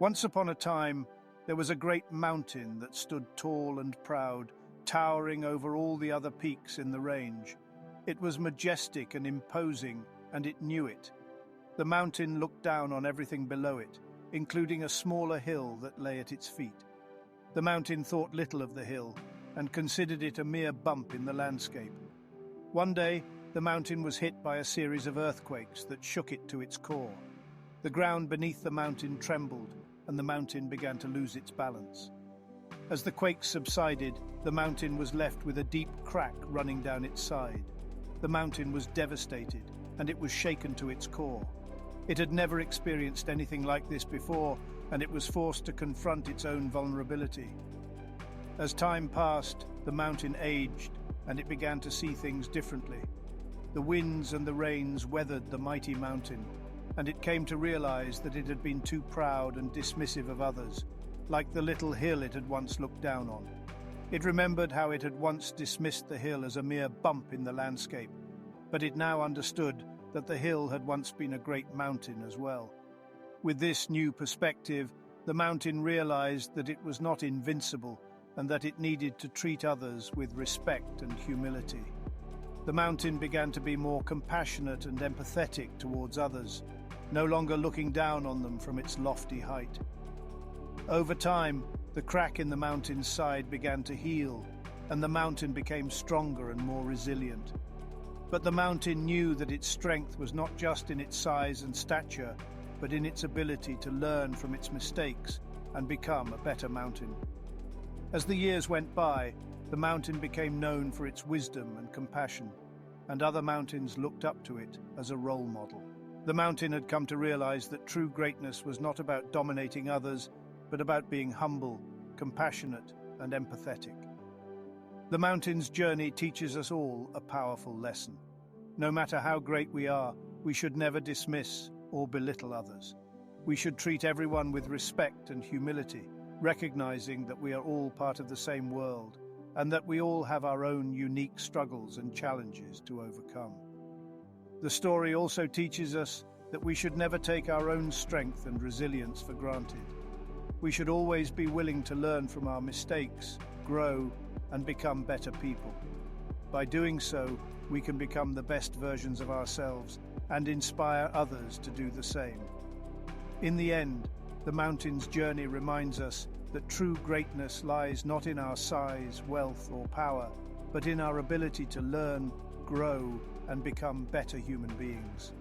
Once upon a time, there was a great mountain that stood tall and proud, towering over all the other peaks in the range. It was majestic and imposing, and it knew it. The mountain looked down on everything below it, including a smaller hill that lay at its feet. The mountain thought little of the hill and considered it a mere bump in the landscape. One day, the mountain was hit by a series of earthquakes that shook it to its core. The ground beneath the mountain trembled, and the mountain began to lose its balance. As the quakes subsided, the mountain was left with a deep crack running down its side. The mountain was devastated, and it was shaken to its core. It had never experienced anything like this before, and it was forced to confront its own vulnerability. As time passed, the mountain aged, and it began to see things differently. The winds and the rains weathered the mighty mountain, and it came to realize that it had been too proud and dismissive of others, like the little hill it had once looked down on. It remembered how it had once dismissed the hill as a mere bump in the landscape, but it now understood that the hill had once been a great mountain as well. With this new perspective, the mountain realized that it was not invincible and that it needed to treat others with respect and humility. The mountain began to be more compassionate and empathetic towards others, no longer looking down on them from its lofty height. Over time, the crack in the mountain's side began to heal, and the mountain became stronger and more resilient. But the mountain knew that its strength was not just in its size and stature, but in its ability to learn from its mistakes and become a better mountain. As the years went by, the mountain became known for its wisdom and compassion, and other mountains looked up to it as a role model. The mountain had come to realize that true greatness was not about dominating others, but about being humble, compassionate, and empathetic. The mountain's journey teaches us all a powerful lesson. No matter how great we are, we should never dismiss or belittle others. We should treat everyone with respect and humility, recognizing that we are all part of the same world and that we all have our own unique struggles and challenges to overcome. The story also teaches us that we should never take our own strength and resilience for granted. We should always be willing to learn from our mistakes, grow, and become better people. By doing so, we can become the best versions of ourselves and inspire others to do the same. In the end, the mountain's journey reminds us that true greatness lies not in our size, wealth, or power, but in our ability to learn, grow, and become better human beings.